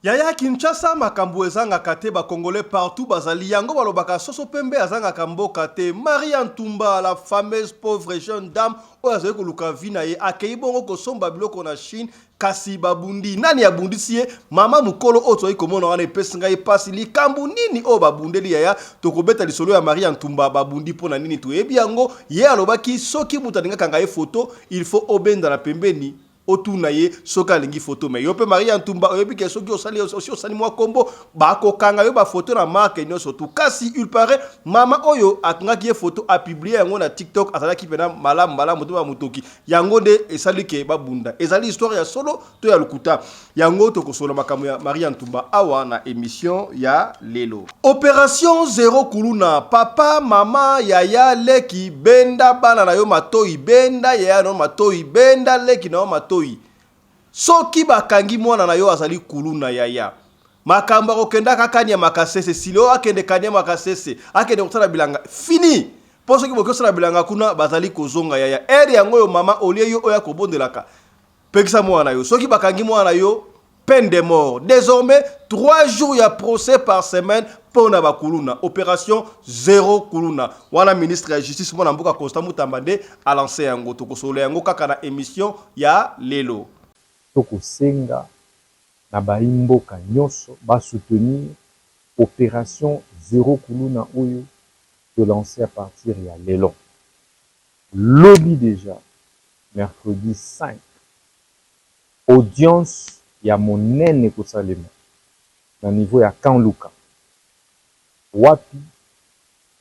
Yaya Kinshasa makambo ezangaka te ba Congolais partout bazali yango balobaka soso pembe azangaka mboka te. Marie Ntumba, la fameuse pauvre jeune dame oyo azali koluka vi na ye akei bongo kosomba biloko na Chine kasi babundi nani abundisi ye mama mukolo oyo tozali komona wana epesi ngai pasi likambo nini oyo babundeli yaya tokobeta lisolo ya Marie Ntumba babundi mpona nini toyebi yango ye alobaki soki mutu alingaka ngai foto il faut obenda na pembeni otuna ye soka alingi photo mais yo pe Marie Ntumba oyebi ke soki osali aussi osali mwa kombo bakokanga yo ba photo na marque nyonso tout kasi il paraît mama oyo akangaki ye photo a publier yango na TikTok azalaki pena malamu to ba mutoki yango nde esali ke babunda ezali histoire ya solo to ya lukuta yango tokosola makambo ya Marie Ntumba awa na émission ya lelo. Opération Zéro Kuluna, papa mama yaya leki benda bana na yo matoi benda yaya no matoi benda leki na yo matoi soki bakangi mwana na yo azali kuluna yaya makamba kokenda kakanya makasese silo akende kanya makasese akende kotala bilanga fini po soki bokosala bilanga kuna bazali kozonga yaya ere yango yo mama olie yo oya kobondelaka pekisa mwana yo soki bakangi mwana yo peine de mort désormais 3 jours ya procès par semaine pour na bakuluna opération Zéro Kuluna wana ministre ya justice mwana mboka Constant Mutamba nde a lancé yango tokosolo yango kaka na émission ya lelo tokosenga na baimboka nyonso ba soutenir opération Zéro Kuluna oyo de lancer à partir ya lelo lobby déjà mercredi 5 audience ya monene kosalema na niveau ya Kanluka wapi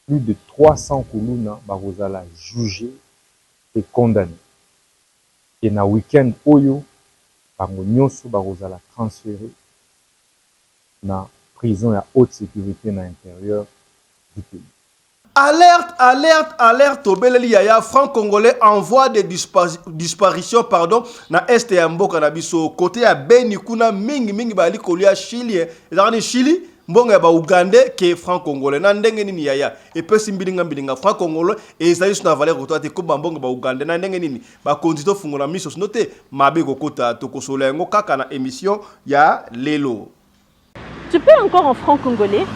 plus de 300 kuluna bakozala jugé et condamné et na week-end oyo bango nyonso bakozala transféré na prison ya haute sécurité na intérieur du pays. Alerte, alerte, alerte, Obeleli Yaya, franc-congolais envoie des disparitions, na est ya mboka na biso, côté ya Beni kuna mingi bali kolia Chili, ezakani Chili, mbonga ya ba Ugandais ke franc-congolais, na ndenge nini Yaya, epesi mbilinga franc-congolais, ezali suna valeur koto ate ko mbonga ba Ugandais, na ndenge nini, ba kondito fungola miso, note mabe kokota tokosola yango kaka na émission ya lelo. Tu peux encore en franc-congolais?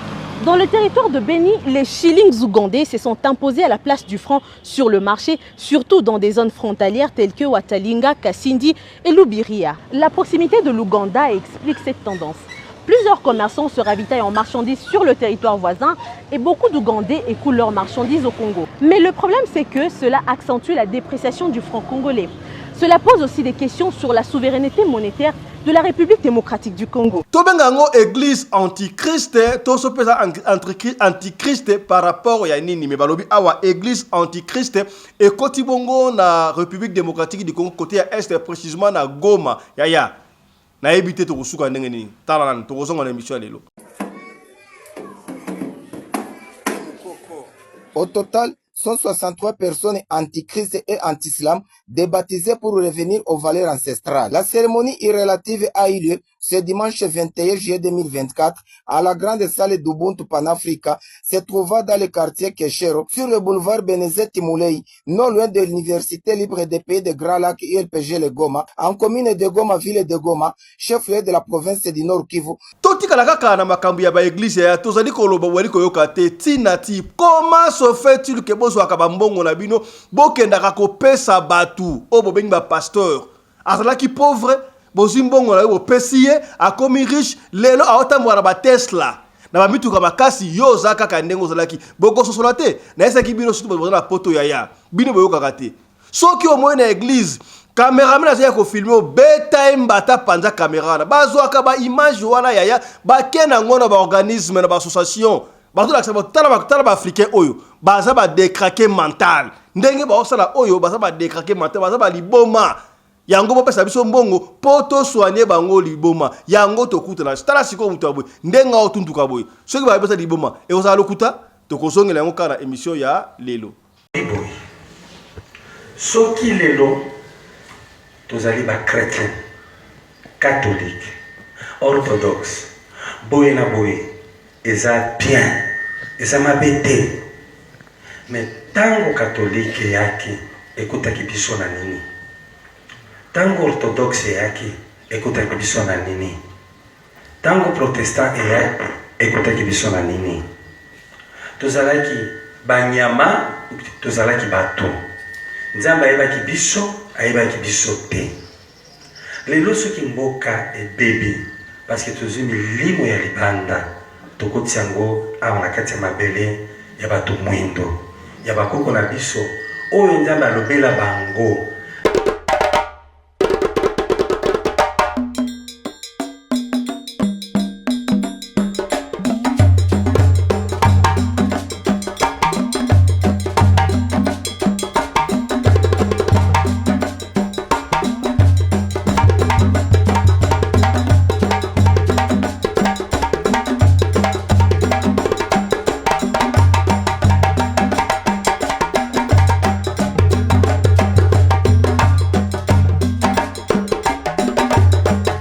Dans le territoire de Beni, les shillings ougandais se sont imposés à la place du franc sur le marché, surtout dans des zones frontalières telles que Watalinga, Kasindi et Lubiria. La proximité de l'Ouganda explique cette tendance. Plusieurs commerçants se ravitaillent en marchandises sur le territoire voisin et beaucoup d'Ougandais écoulent leurs marchandises au Congo. Mais le problème, c'est que cela accentue la dépréciation du franc congolais. Cela pose aussi des questions sur la souveraineté monétaire de la République démocratique du Congo. Tobengango église antichrist, to sopesa antichrist par rapport ya nini me balobi awa église antichrist et kotibongo na République démocratique du Congo côté ya est précisément na Goma yaya na ebité to kosuka ndenge nini tala nan to kozonga na émission lelo. Au total 163 personnes antichrist et anti-islam débaptisées pour revenir aux valeurs ancestrales. La cérémonie irrélative a eu lieu ce dimanche 21 juillet 2024 à la grande salle d'Ubuntu Panafrica, se trouvant dans le quartier Keshero, sur le boulevard Benezet Timulei, non loin de l'Université libre des pays de Grand Lac ULPG Le Goma, en commune de Goma, ville de Goma, chef-lieu de la province du Nord Kivu. Toti kalaka na makambu ya ba église ya tozali koloba wali koyoka te tinati comment se fait-il que bozo akabambongo na bino bokendaka kopesa batu o bobengi ba pasteur azalaki pauvre bozimbongo na yo bopesiye akomi riche lelo aotambola ba Tesla na ba mituka makasi yo zaka kandengo zalaki boko sosola te na esaki bino surtout bozala poto yaya bino boyoka te soki o moyo na église caméraman azaya ko filmer o beta mbata panza caméra na bazwaka ba image wana yaya ba kena ngona ba organisme na ba association bato la sabo tala ba africain oyo baza ba décraquer mental ndenge ba osala oyo baza ba décraquer mental baza ba liboma yango bo pesa biso mbongo poto soigner bango liboma yango tokuta na tala siko mutu aboy ndenga otuntuka boy soki ba pesa liboma e osala lokuta tokozongela yango kana émission ya lelo soki lelo tozali ba chrétien catholique orthodoxe boye na boye eza bien eza mabete mais tango catholique yaki ekutaki biso na nini tango orthodoxe yaki ekutaki biso na nini Tango protestant ekotaki biso na nini. Tozalaki banyama, tozalaki bato. Nzambe ayebaki biso, ayebaki biso te. Lelo soki mboka ebebi parce que tozwi milimo ya libanda tokoti yango awa na kati ya mabele ya bato mwindo ya bakoko na biso oyo Nzambe alobela bango.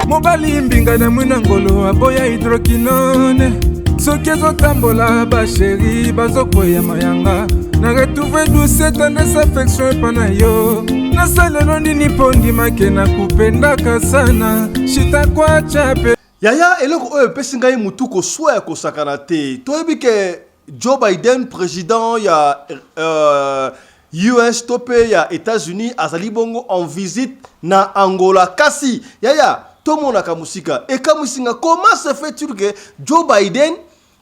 Mobali mbinga na mwina ngolo aboya hydroquinone soki ezotambola basheri bazokwea mayanga na retrouve douce tendresse affection epa na yo nasalelo nini mpo ndimake na kupendaka sana shitakwacha pe Yaya eloko oyo epesi ngai mutu koswa ya kosakana te toyebi ke Joe Biden président ya US tope ya États-Unis azali bongo en visite na Angola kasi yaya tomonaka musika ekamusinga comment se fait-il que Joe Biden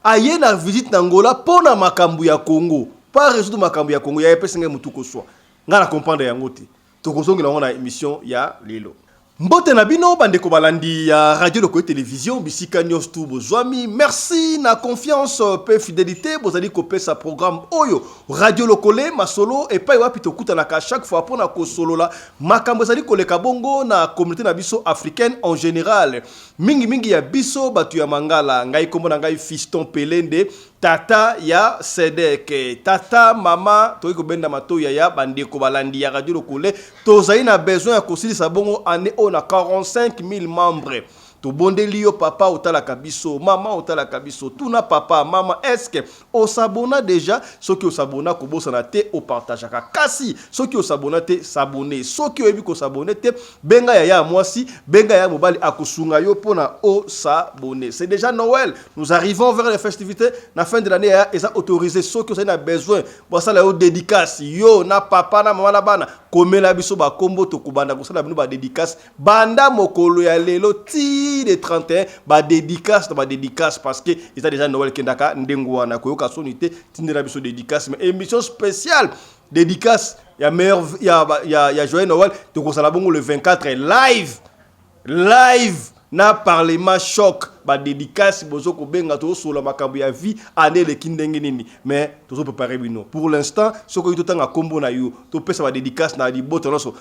aye na visite na Angola pona makambu ya Congo pas résoudre makambu ya Congo ya epesi ngai mutu koswa nga na comprendre yango te tokozongela ngo na émission ya lelo. Mbote na bino bandeko balandi ya radio Lokoyo télévision bisika nyos tu bozwami merci na confiance pe fidélité bozali kopesa programme oyo radio Lokole masolo et pas wapi tokutanaka chaque fois pona ko solola makambo zali koleka bongo na communauté na biso africaine en général mingi ya biso batu ya mangala ngai kombo na ngai Fiston Pelende tata ya Sedek tata mama toiko benda matoya ya bandeko balandi ya radio Lokole tozali na besoin ya kosilisa bongo année on a 45 000 membres. To bondeli yo papa otala kabiso, mama otala kabiso, tuna papa, mama, est-ce que o s'abonna déjà? Ce qui o s'abonna kobosa na te o partageaka. Kasi, ce qui o s'abonna te s'abonner. Ce qui o ebi ko s'abonner te benga ya mwasi, benga ya mobali akosunga yo pona o s'abonner. C'est déjà Noël. Nous arrivons vers les festivités. Na fin de l'année ya eza autorisé ceux qui ont besoin. Bosa la yo dédicace yo na papa na mama na bana. Komela biso ba kombo to kubanda kosala bino ba dédicace. Banda mokolo ya lelo ti de 31 ba dédicace parce que il a déjà Noël kendaka ndengwa na koyoka sonité tindela biso dédicace mais émission spéciale dédicace ya meilleur ya joyeux Noël to kosala bongo le 24 live na parlement choc ba dédicace bozo ko benga to solo makambo ya vie année le kindenge nini mais tozo préparer bino pour l'instant soko to tanga kombo na yo to pesa ba dédicace na di boto no so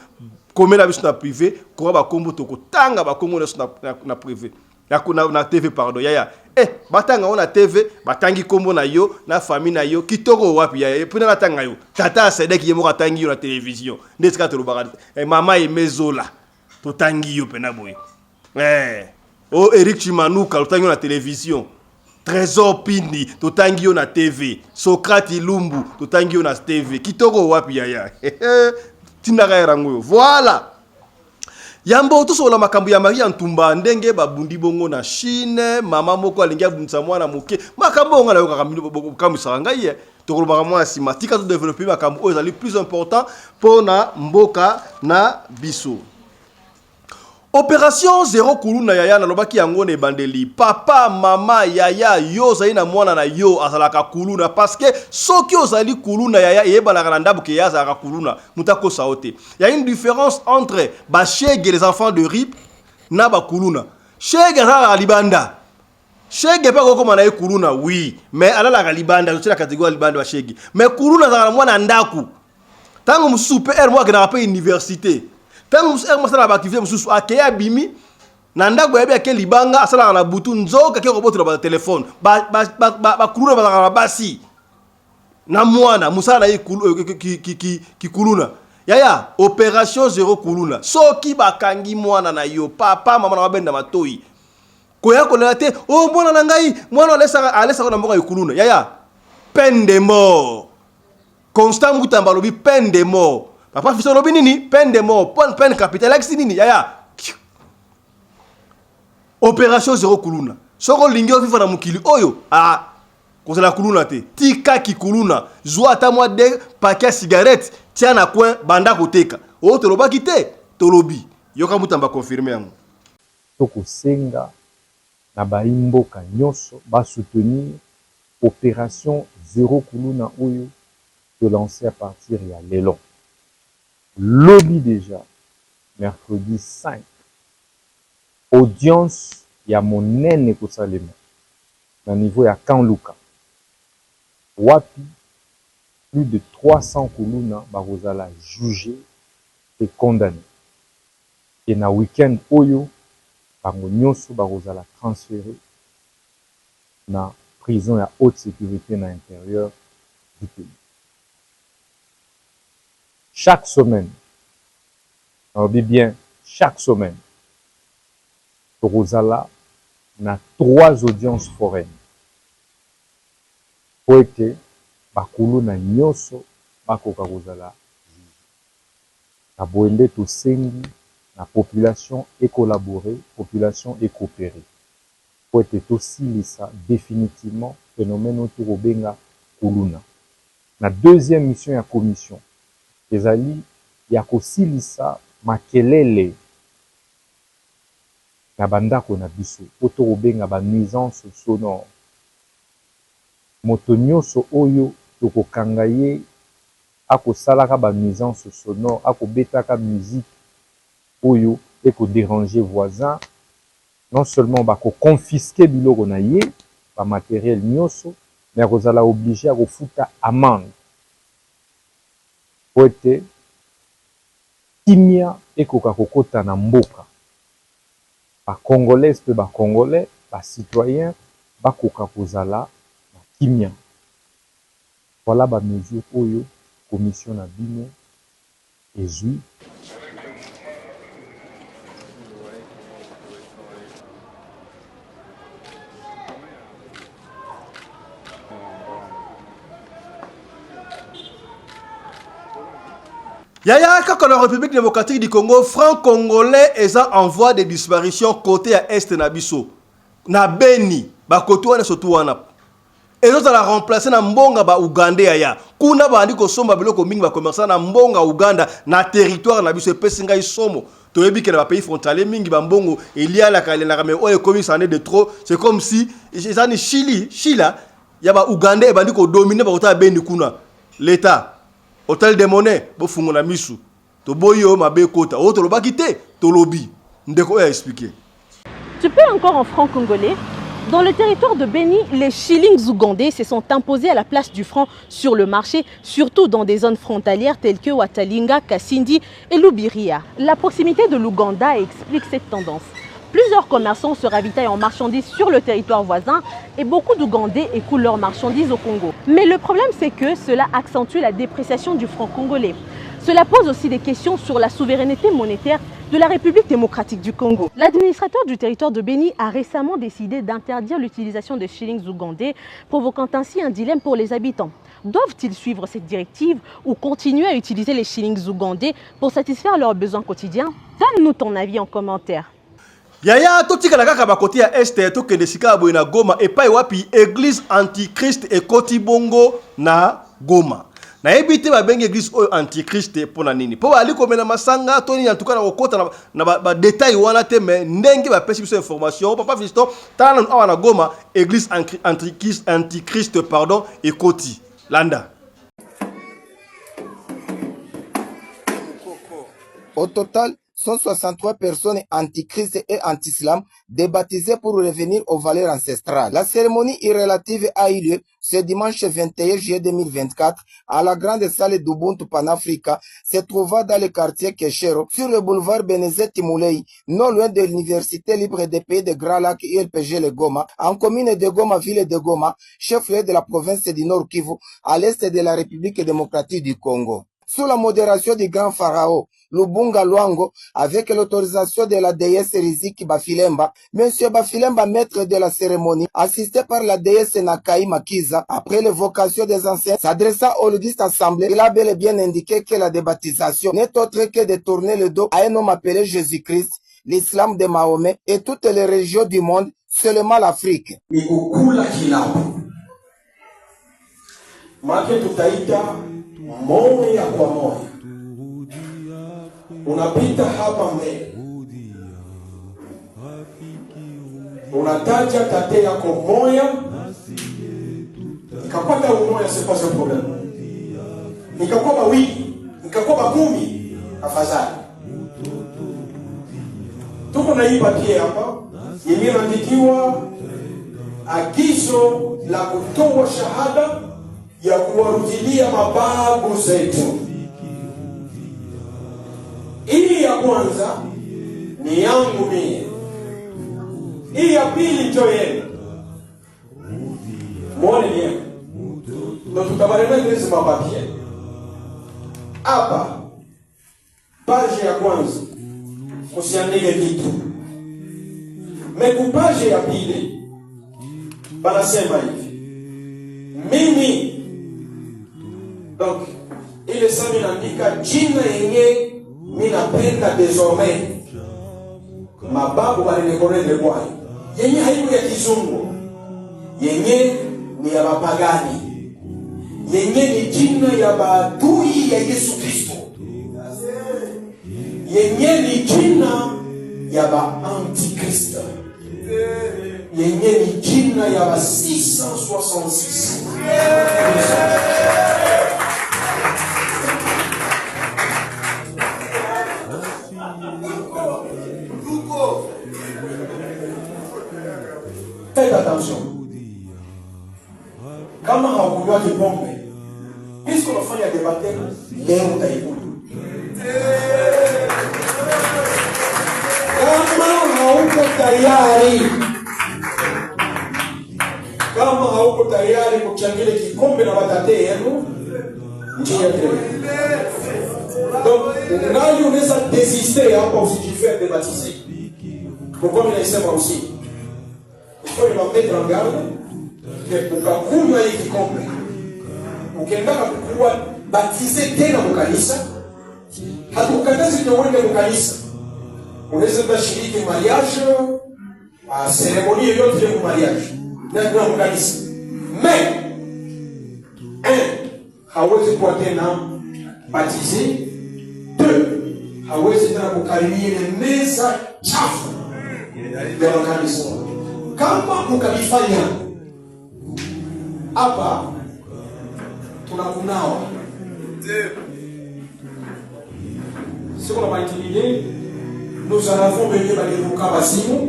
komela biso na privé ko ba kombo to ko tanga ba kombo na privé na TV pardon yaya batanga on na TV batangi kombo na yo na famille na yo kitoko wapi ya puna na tanga yo tata Sedek yemo katangi yo na télévision ndeska to lobaka mama emezola to tangi yo pena boy oh Eric Chimanuka utangi yo na télévision Trésor Pindi tutangi yo na TV Socrate Lumbu tutangi yo na TV kitoko wapi yaya tinaka erango yo voilà yambo to sola makambu ya Maria Ntumba ndenge babundi bongo na Chine mama moko alingia bunza mwana moke makambo nga na yo kakambi kamisa ngai to kolobaka mwa sima tika to développer makambu oyo ezali plus important pona mboka na biso. Opération Zéro Kuluna yaya na lobaki yango ne bandeli papa mama yaya yo zali na mwana na yo azalaka kuluna parce que soki ozali kuluna yaya yebalaka na ndabu ke ya azalaka kuluna mutako saote. Il y a une différence entre ba shege les enfants de rip na ba kuluna. Shege azalaka libanda. Shege pa koko mana kuluna oui mais alala libanda c'est la catégorie libanda ba shege. Mais kuluna azalaka mwana ndaku. Tango mususu PR moi ke na pa université. Tango musala ba activité mususu akeya bimi na ndako yabi ake libanga asala na butu nzoka ke roboto na téléphone ba kuluna ba basi na mwana musala ki kuluna yaya opération Zéro Kuluna soki bakangi mwana na yo papa mama na babenda matoi koya kolela te oh mwana na ngai mwana alesa na mboka kuluna yaya peine de mort Constant Mutamba lobi peine de mort papa Fiston lobi nini peine de mort peine capitale axi nini yaya opération Zéro Kuluna soko lingi ofifa na mukili oyo kozala kuluna te tika kikuluna zwa ata mwa de paquet cigarette tia na coin banda koteka o tolobaki te tolobi yoka mutamba confirmer yango tokosenga na baimboka nyonso soutenir opération zéro kuluna oyo de lancer à partir ya lelo lobby déjà mercredi 5 audience ya monene kosalema na niveau ya Kanluka wapi plus de 300 kuluna bakozala jugé et condamné et na week-end oyo bango nyonso bakozala transféré na prison ya haute sécurité na intérieur du pays. Chaque semaine, on dit bien chaque semaine, Rosala na 3 audiences foraines. Pour que bakulu na nyonso bakoka Rosala. Na boende to sengi na population et collaborer, population et coopérer. Pour être aussi lisa définitivement phénomène autour au benga kuluna. Na deuxième mission ya commission ezali ya kosilisa makelele na bandako na biso autour au benga ba nuisance sonore. Moto nyonso oyo tokokanga ye akosalaka ba nuisance sonore akobetaka musique oyo eko déranger voisin non seulement bako confisquer biloko na ye ba matériel nyonso mais akozala obligé akofuta amende po ete kimia ekoka kokota na mboka bacongolais mpe bacongolais bacitoyen bakoka kozala na kimia. Voilà bamesure oyo commission na bino ezwi. Yaya kaka la République démocratique du Congo, franc-congolais eza en voie de disparition côté à est na biso. Na Beni, ba koto wana sotu wana. Ezo za la remplacer na mbonga ba Uganda yaya. Kuna ba andiko somba biloko mingi ba commerçant na mbonga Uganda na territoire na biso pesinga isomo. Toyebi ke na ba pays frontalier mingi ba mbongo elia la kale na mais oyo komi ça de trop. C'est comme si ezani Chila ya ba Uganda e bandiko dominer ba kota Beni kuna. L'état Hôtel des Monnaies, bofungo na misu. To boyo mabe kota. O to lobaki te, to lobi. Ndeko a expliqué. Tu peux encore en franc congolais. Dans le territoire de Beni, les shillings ougandais se sont imposés à la place du franc sur le marché, surtout dans des zones frontalières telles que Watalinga, Kasindi et Lubiria. La proximité de l'Ouganda explique cette tendance. Plusieurs commerçants se ravitaillent en marchandises sur le territoire voisin et beaucoup d'Ougandais écoulent leurs marchandises au Congo. Mais le problème, c'est que cela accentue la dépréciation du franc congolais. Cela pose aussi des questions sur la souveraineté monétaire de la République démocratique du Congo. L'administrateur du territoire de Beni a récemment décidé d'interdire l'utilisation des shillings ougandais, provoquant ainsi un dilemme pour les habitants. Doivent-ils suivre cette directive ou continuer à utiliser les shillings ougandais pour satisfaire leurs besoins quotidiens? Donne-nous ton avis en commentaire. Yaya totika la kaka ba côté à est to kende sika boy na Goma et pa wapi église antichrist et koti bongo na Goma. Na ebite ba bengi église antichrist pona nini. Po ali komena masanga toni en tout cas na okota na ba détail wana te mais ndenge ba pesi biso information papa Fiston tana na Goma église antichrist pardon et koti landa. Au total, 163 personnes antichrist et anti-islam débaptisées pour revenir aux valeurs ancestrales. La cérémonie irrélative a eu lieu ce dimanche 21 juillet 2024 à la grande salle d'Ubuntu Panafrica, se trouvant dans le quartier Keshero, sur le boulevard Benezet Timulei, non loin de l'université libre des pays de Grand Lac ULPG Le Goma, en commune de Goma, ville de Goma, chef-lieu de la province du Nord Kivu, à l'est de la République démocratique du Congo. Sous la modération du grand pharaon Lubunga Luango, avec l'autorisation de la déesse Riziki Bafilemba, Monsieur Bafilemba, maître de la cérémonie, assisté par la déesse Nakai Makiza, après l'évocation des anciens, s'adressant aux ludistes assemblés, il a bel et bien indiqué que la débaptisation n'est autre que de tourner le dos à un homme appelé Jésus-Christ, l'islam de Mahomet et toutes les régions du monde seulement l'Afrique. Ni kukula kilabu. Make tutaita moya kwa moya. Unapita hapa mbele, unataja tate yako moya, ikapata umoya, c'est pas un problème. Ikakuwa bawili, ikakuwa bakumi, afadhali. Tuko na hii papier hapa, yenye imeandikiwa agizo la kutoa shahada ya kuwarudilia mababu zetu. Hii ya kwanza ni yangu mie. Hii ya pili ndio yenu. Mwone ni yenu. Ndio tutabarele hizi mapapie. Hapa page ya kwanza usiandike kitu. Mekupaje ya pili banasema hivi. Mimi donc ile sami naandika jina yenye minapenda désormais mababu walinekonende kwayo, yenye haiku ya kizungu, yenye ni ya mapagani, yenye ni jina ya maadui ya Yesu Kristo, yenye ni jina ya ba antikristo, yenye ni jina ya ba 666. Faites attention. Kama haukunywa pombe, puisque unafanya debate leo utaikunywa. Kama hauko tayari kuchangia kikombe na watate yenu, njia tena. Donc, ungali unaweza désister hapa usijifanye débaptiser. Pourquoi mimi nasema aussi? Il faut les mettre en garde que ukakunywa hii kikombe, ukienda kuwa baptiser tena mkanisa, hatukatazi tuende mkanisa. Unaweza kushiriki mariage, cérémonie yoyote ya mariage na mkanisa. Mais hawezi kuwa tena baptiser. Deux, hawezi tena kukaribia ile meza chafu ya kanisa. Kama mkalifanya hapa tunakunawa. Si on va intimider, nous en avons venu baliruka basimu,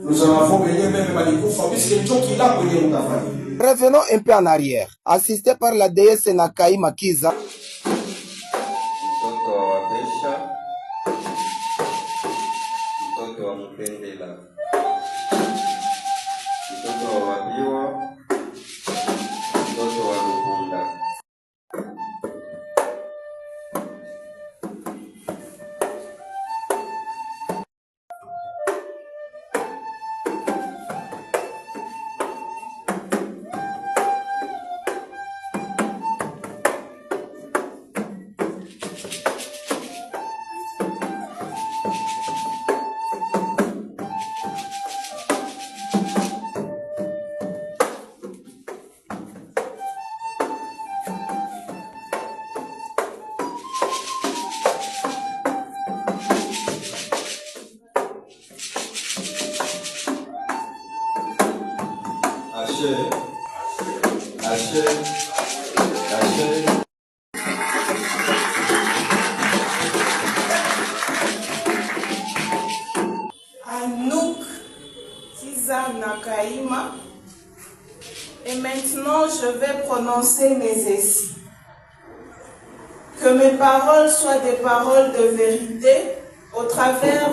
nous en avons venu même balikufa puisque ndio kila kwenye mtafanya. Revenons un peu en arrière. Assisté par la déesse Nakai Makiza, mtoto wa Wabesha, mtoto wa Mpendela, mtoto wa Wabiwa, mtoto wa Lubunda. Anouk Kiza Nakaima. Et maintenant, je vais prononcer mes essais. Que mes paroles soient des paroles de vérité au travers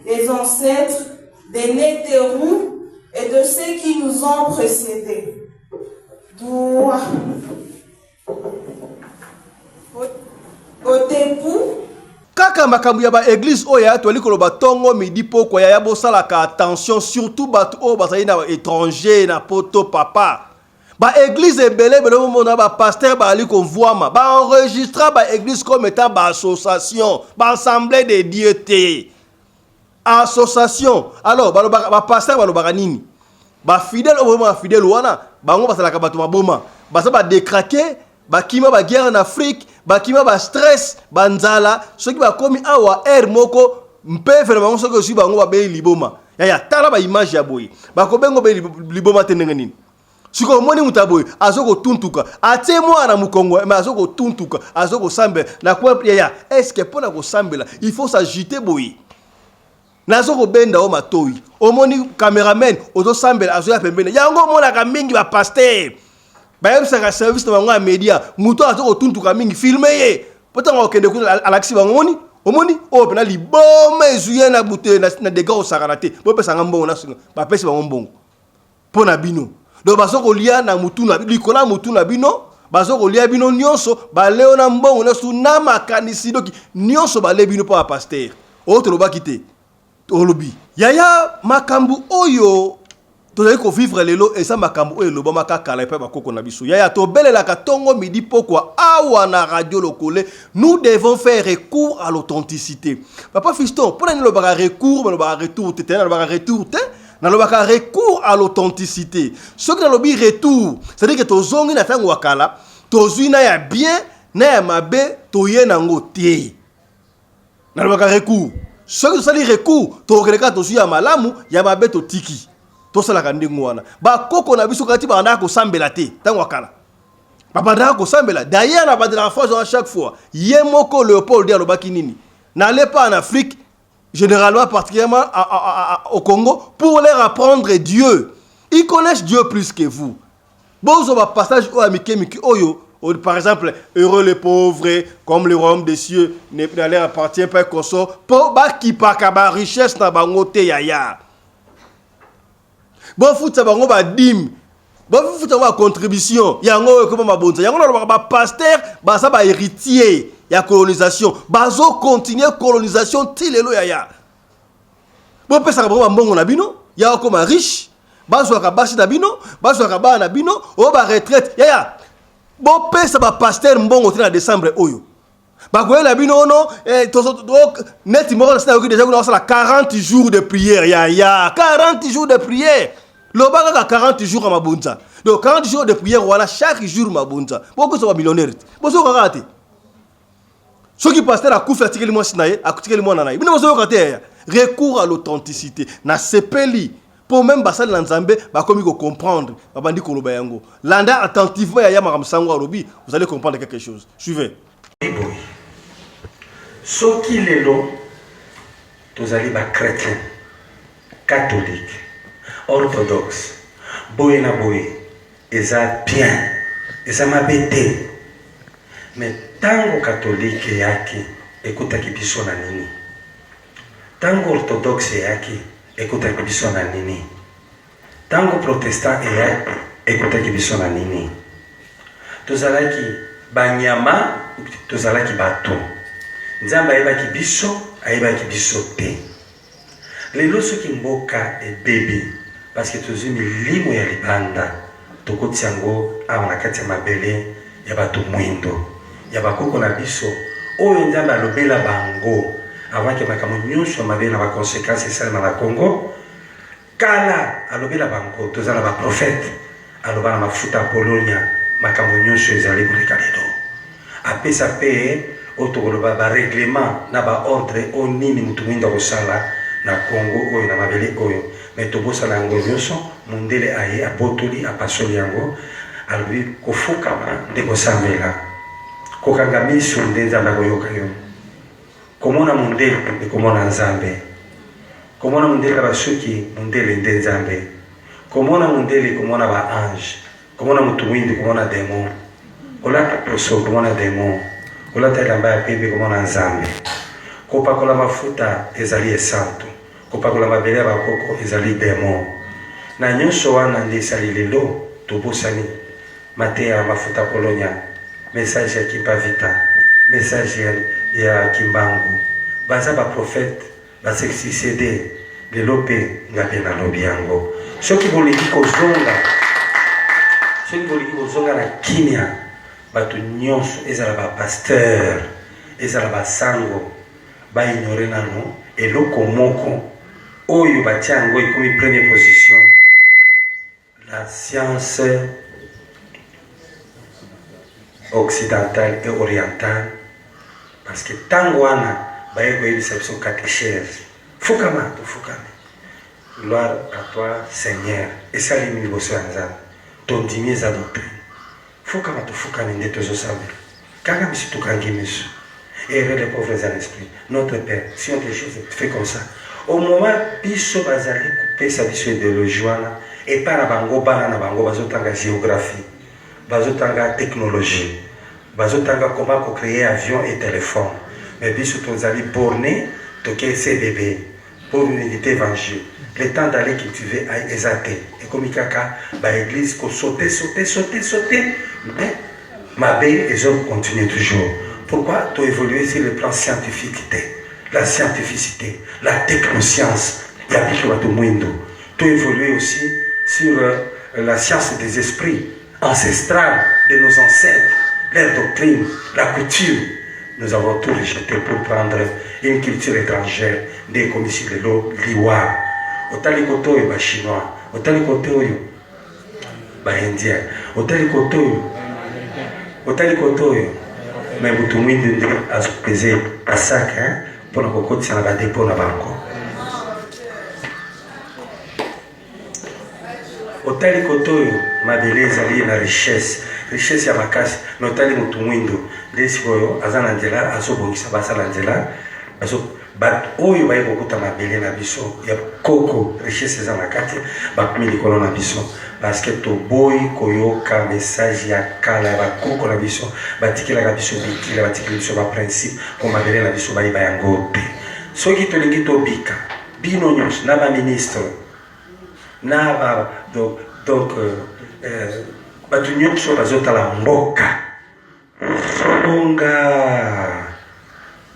des ancêtres, des Nétérous et de ceux qui nous ont précédés. Doua. Otepu. Kaka makambu ya ba église oya to likolo batongo midi poko ya bosala ka attention surtout batu o bazali na étranger na poto papa. Ba église ebele bele mona ba pasteur ba ali konvoama ba enregistrer ba église comme étant ba association, ba assemblée de dieux. association. Alors ba pasteur balobaka nini? Ba fidèle au moment fidèle wana bango basalaka bato maboma. Basa ba décraquer, ba kima ba guerre en Afrique, ba kima ba stress, ba nzala, ceux qui ba komi awa air moko mpeve na bango ceux qui bango ba be liboma. Ya tala ba image ya boy. Ba ko bengo be liboma tenenge nini? Siko moni mutaboy azoko tuntuka atie mwana mukongo mais azoko tuntuka azoko sambe na kwa ya est-ce que pona ko sambela il faut s'agiter boy nazoko benda o matoi omoni cameraman ozo sambela azo ya pembele yango mona ka mingi ba pasteur ba yebisa ka service na bango media muto azoko tuntuka mingi filmer ye potanga okende ku alaxi bango omoni o pena liboma ezuye na bute na dega o sakarate bo pesa ngambongo na singa ba pesa bango mbongo pona bino. Donc bazoko lia na mutuna likola mutuna bino bazoko lia bino nyonso ba leona mbongo na suna makanisi doki nyonso ba le bino pa pasteur autre loba kité olobi yaya makambu oyo tozali ko vivre lelo et ça makambu oyo loba makakala pe bakoko na biso yaya to belela katongo midi pokwa awa na radio lokole nous devons faire recours à l'authenticité papa fiston pour nous loba recours mais loba retour te na loba retour te na lobaka recours à l'authenticité. Ce que na lobi retour, c'est-à-dire que tozongi na tango wakala, tozui na ya bien, na ya mabe, toye nango te. Na lobaka recours. Ce que sali recours, tokeleka tozui ya malamu, ya mabe to tiki. To sala kandingo wana. Ba koko na biso kati ba ndako sambela te, tango wakala. Ba bandaka ko sambela. D'ailleurs na ba de la fois à chaque fois, Yemoko Léopold dia lobaki nini. N'allez pas en Afrique. Généralement, particulièrement au Congo, pour leur apprendre Dieu. Ils connaissent Dieu plus que vous. Bon, on va passage au Amike Oyo, par exemple, heureux les pauvres, comme le royaume des cieux ne leur appartient pas qu'on soit, pour qui pas richesse na bangote yaya. Bon, fout ça bango ba dim. Bon, fout ça ba contribution. Yango comme ma bonza. Yango na ba pasteur, ba ça ba héritier. Il y a colonisation. Bazo continue colonisation tilelo yaya. Bon pesa ka bongo mbongo na bino, ya comme riche. Bazo ka basi na bino, bazo ka ba na bino, o ba retraite. Yaya. Bon pesa ba pasteur mbongo tina décembre oyo. Ba ko na bino no net mo na sina déjà on a 40 jours de prière yaya. 40 jours de prière. Loba ka 40 jours à mabunza. Donc 40 jours de prière voilà chaque jour mabunza. Pourquoi ça va millionnaire? Bozo ka raté. Ce qui passe à la coupe, c'est recours à l'authenticité. Na sepeli pour même basal lanzambe ba komi ko comprendre ba bandi ko loba yango. Landa attentivement ya yama kamsango alobi, vous allez comprendre quelque chose. Suivez. Ce qui est là, tous allez ba chrétien, catholique, orthodoxe, boye na boye, eza bien, eza mabete. Mais tango catholique yaki ekutaki biso na nini, tango orthodoxe yaki ekutaki biso na nini, tango protestant yaki ekutaki biso na nini. Tozalaki banyama tozalaki bato, nzambe ayebaki biso te. Lelo soki mboka ebebi parce que tozwi milimo ya libanda tokoti yango awa na kati ya mabele ya bato mwindo ya bakoko na biso oyo nzambe alobela bango avant que makambo nyonso mabe na ba conséquences esalema na Congo kala alobela bango tozala ba prophète aloba na mafuta Polonia makambo nyonso ezali koleka lelo apesa pe otokoloba ba règlement na ba ordre o nini mutu mwinda kosala na Congo oyo na mabele oyo mais tobosala yango nyonso mundele aye abotoli apasoli yango alobi kofukama nde kosambela kokanga miso nde nzambe akoyoka yo komona mundele nde komona nzambe komona mundele basuki mundele nde nzambe komona mundele komona ba ange komona mutu mwindi komona démon kolata poso komona démon kolata elamba ya pembe komona nzambe kopakola mafuta ezali esantu kopakola mabele ya bakoko ezali démon na nyonso wana nde esali lelo tobosani mateya mafuta Polonia message ya Kipavita message ya Kimbangu baza ba prophète ba succédé lelo pe ngabe na lobi yango soki bolingi kozonga na kimia bato nyonso ezala ba pasteur ezala ba sango ba ignore nano eloko moko oyo batia yango ekomi première position la science occidentale et orientale parce que tango wana baye koyebisa biso catéchèse fukama tofukami gloire à toi Seigneur esalimi liboso ya nzambe tondimi eza doctrine fukama tofukami nde tozosambela kaka miso tokangi miso et les pauvres en esprit notre Père si on te chose fait comme ça au moment biso bazali kopesa biso idéologie wana epai na bango bana na bango bazotanga géographie bazotanga technologie bazotanga comment créer avion et téléphone mais biso tozali borné toke CBB pour l'unité évangile le temps d'aller cultiver à ezate et comme kaka ba église ko sauter mais ma belle les hommes continuent toujours. Pourquoi tu évoluer sur le plan scientifique, la scientificité, la technoscience, il y a tout le monde. Tu évoluer aussi sur la science des esprits ancestrales de nos ancêtres, leur doctrine, la coutume. Nous avons tout rejeté pour prendre une culture étrangère, des commissions de l'eau, l'iwa. Otali koto yo ba chinois, otali koto yo ba indien, otali koto yo mais butu mwindi ndi azopeze asaka pona kokotisa na badepo na bango otali koto oyo mabele ezali na richesse ya makasi mais otali mutu mwindo nde sikoyo aza na nzela azobongisa basala nzela bato oyo baye kokuta mabele na biso ya koko richesse eza na kati bakomi likolo na biso parce que toboyi koyoka message ya kala ya bakoko na biso batikelaka biso bikila batikeli biso baprincipe po mabele na biso bayeba yango te soki tolingi tobika bino nyonso na baministre na donc bato nyonso bazotala mboka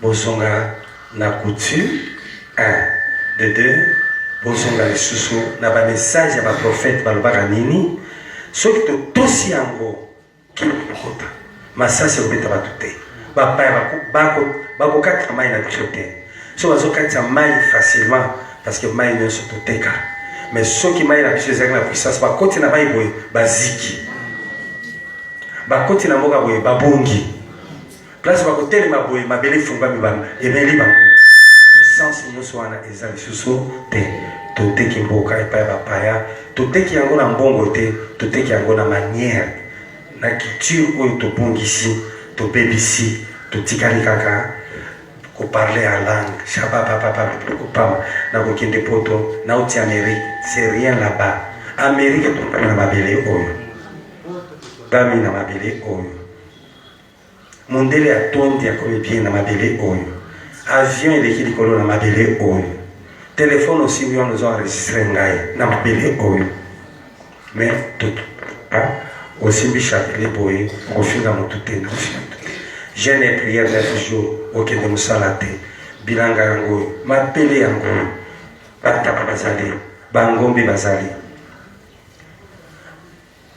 bozonga na coutume 1 de 2 bozonga lisusu na ba message ya ba prophète balobaka nini soki totosi yango kilokota masasi obeta bato te bapaya bakokatisa mai na biso te so bazokatisa mai facilement parce que mai nyonso toteka mais soki mai na biso ezalaki na puissance bakoti na mai boye baziki bakoti na mboka boye babongi place bakotelema boye mabele efungwami emeli bango puissance nyonso wana eza lisusu te toteki mboka epai ya bapaya toteki yango na mbongo te toteki yango na manière na culture oyo tobongisi tobebisi totikali kaka koparle ya langue shababababakopama na kokende poto nauti Amérique c'est rien là-bas Amérique topami na mabele oyo bami na mabele oyo mondele ya tondi akomi bien na mabele oyo avion eleki likolo na mabele oyo téléphone aussi oyo nous enregistré ngai na mabele oyo mais osimbi chapele boye okofinga motu te jeune et prière 9 jours okende mosala te bilanga yango oyo mabele yango oyo batapa bazali bangombe bazali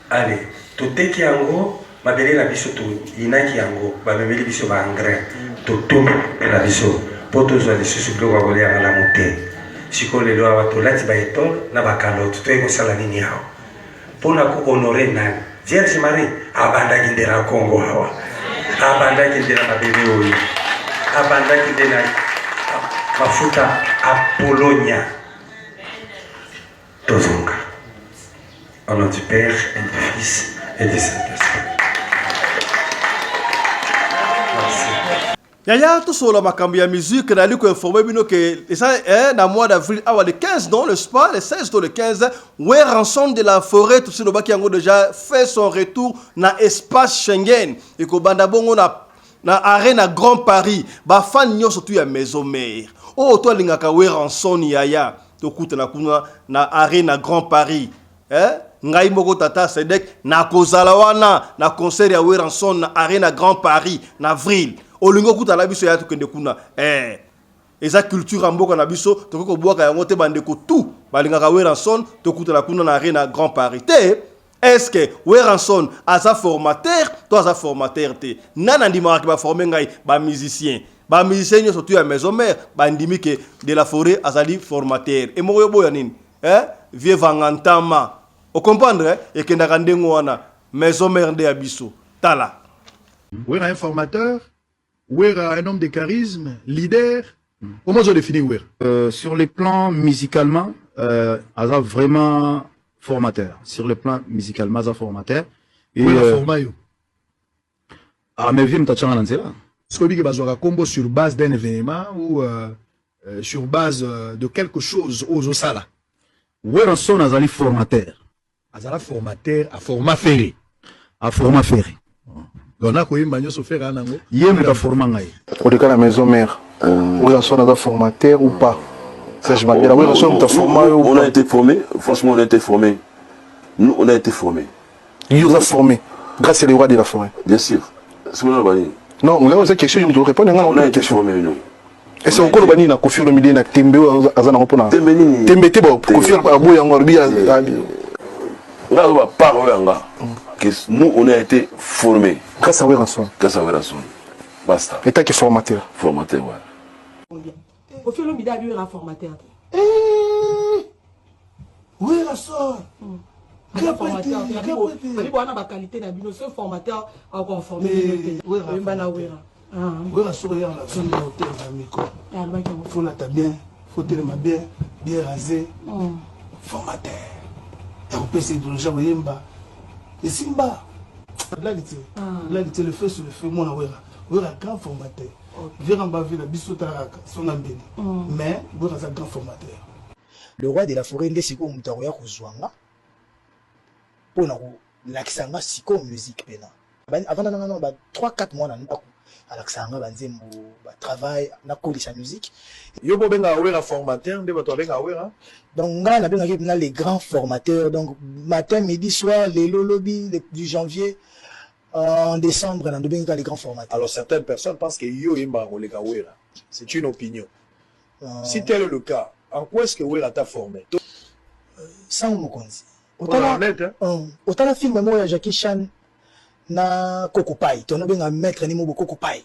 ale toteki yango mabele na biso toyinaki yango bamemeli biso baengrais totombi na biso mpo tozwa lisusu biloko ya kolia malamu te sikoyo lelo awa tolati baetole na bakalote toyei kosala nini awa mpona kohonore nani vierge marie abandaki nde na kongo awa abandaki nde na mabele oyo abandaki nde na mafuta apolonia tozonga au nom du Père et du Fils et du Saint-Esprit. Yaya tosola makambo ya musique na liko informer bino que ça na mois d'avril awa le 15 non le spa le 16 to le 15 Ranson de la forêt tout le baki yango déjà fait son retour na espace Schengen et ko banda bongo na arena Grand Paris ba fan nyonso tu ya maison mère oh to lingaka Ranson yaya to kuta na kuna na arena Grand Paris ngai moko tata Sedek na kozala wana na concert ya Ranson na arena Grand Paris na avril olingo kuta la biso ya tukende kuna eza culture mboka na biso tokoko bwaka yango te bandeko tout balingaka Ranson to kuta la kuna na arena Grand Paris te Est-ce que Weranson aza formateur, toi aza formateur te. Nana ndimaka ba former ngai ba musicien. Ba musicien surtout à maison mère, ba ndimi que de la forêt azali formateur. Et mo yobo ya nini? Vieux vangantama. Vous comprenez? Et que ndengo wana maison mère de abisso. Tala. Wera un formateur, Wera un homme de charisme, leader. Comment je définis Wera? Sur le plan musicalement, Aza vraiment formateur. Sur le plan musicalement, Aza formateur. Et mais viens t'attendre dans cela. Est-ce que vous avez un combo sur base d'un événement ou sur base de quelque chose aux Osala? Wera son Azali formateur. Azala formateur à format ferré. À format ferré. Donc là, quand il m'a dit faire un angle. Yem ta format ngai. Au cas la maison mère. Wera son Azala formateur ou pas? Ça je m'appelle. Wera son ta formé. On a été formé. Franchement, on a été formé. Nous, on a été formés. Ils nous ont formés. Grâce à les rois de la forêt. Bien sûr. Non, on a quelque chose, je me réponds. On a été formés, nous. Et c'est encore le bani na confirme le midi na tembe azana repona. Tembe te ba confirme abu ya ngorbi ali. Là on va parler là. Que nous on a été formés. Grâce à Weranson. Grâce à Weranson. Basta. Et toi qui formateur. Formateur ouais. Au fil le midi a eu un formateur. Weranson. Formateur, on a la qualité d'un bino, ce formateur a conformé. Oui, Weranson est la zone de l'hôtel d'Amico. Il faut la bien, faut tellement bien rasé. Formateur. Et on peut essayer de le jouer Yemba. Et Simba. Là, il le fait sur le feu. Moi, Wera grand formateur. Viens bas la bisotaraka, son ambéni. Mais Wera un grand formateur. Le roi de la forêt, il est si comme Taroya Kuzwanga. Pour l'accent siko musique pena. Avant 3-4 mois à l'accent banzembo travail na colis sa musique. Yo bo benga Wera formateur de bato benga Wera. Donc nga na benga les grands formateurs donc matin midi soir les lolobi du janvier en décembre na benga les grands formateurs. Alors certaines personnes pensent que yo imba kolega Wera. C'est une opinion. Si tel est le cas, en quoi est-ce que Wera t'a formé? Sans mokonzi. Autant film moi Jackie Chan na Kokopai ton benga maître ni mo Kokopai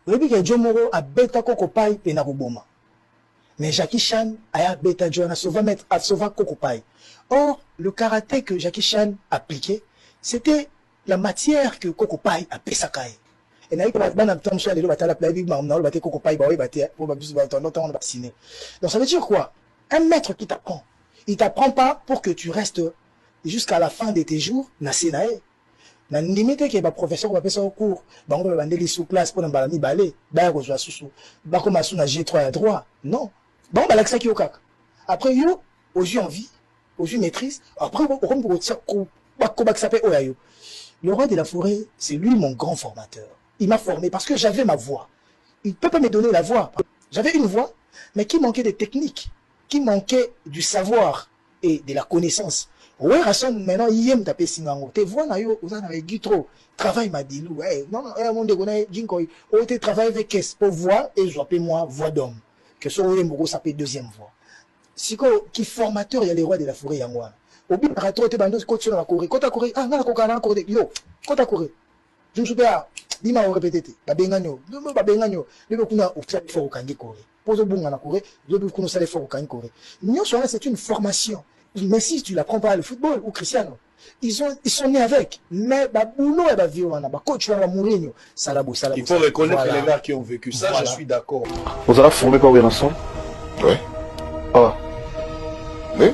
oyebi ke Jomoro a beta Kokopai pe na koboma mais Jackie Chan a beta Joana sauva maître a sauva Kokopai. Or le karaté que Jackie Chan appliquait c'était la matière que Kokopai a pesakai et na iko bana tom so le batala plavi ma na le baté Kokopai ba oui baté pour ba bisu ba ton temps on va vacciner. Donc ça veut dire quoi? Un maître qui t'apprend, il t'apprend pas pour que tu restes jusqu'à la fin de tes jours na senae. Na limite que ba professeur va passer au cours, ba on va bandeli sous classe pour na mi balé, ba ko jwa susu. Ba ko masu na G3 à droit. Non. Ba on ba l'accès ki okak. Après yo, au jeu en vie, au jeu maîtrise, après on pour ça ko ba s'appelle oyayo. Le roi de la forêt, c'est lui mon grand formateur. Il m'a formé parce que j'avais ma voix. Il peut pas me donner la voix. J'avais une voix mais qui manquait de technique, qui manquait du savoir et de la connaissance. Ouais, Rasson, maintenant, il aime taper Singango. Te vois, vous en avez dit trop. Travail m'a dit, non, mon dégonné, Jinkoy. Oh, te travaille avec qu'est-ce pour voix et je appelle moi voix d'homme. Que ce soit Moko s'appelle deuxième voix. Si qui formateur, il y a les rois de la forêt, Yangwa. Au but, par rapport à tes bandes, quand tu vas courir, quand tu as couru, ah, non, quand tu as couru, yo, quand tu as couru. Je me souviens, dis-moi, répétez, Babengano, Babengano, le Bokuna, au fait, il faut courir. Pose au bon, on a couru, le Bokuna, ça, il faut courir. Nous, c'est une formation. Mais si tu l'apprends pas le football ou Cristiano, ils sont nés avec. Mais Babouno et Baviona, coach Mourinho, Salabo. Il faut reconnaître les gars qui ont vécu ça, je suis d'accord. Vous allez former par Weranson? Oui. Ah. Oui.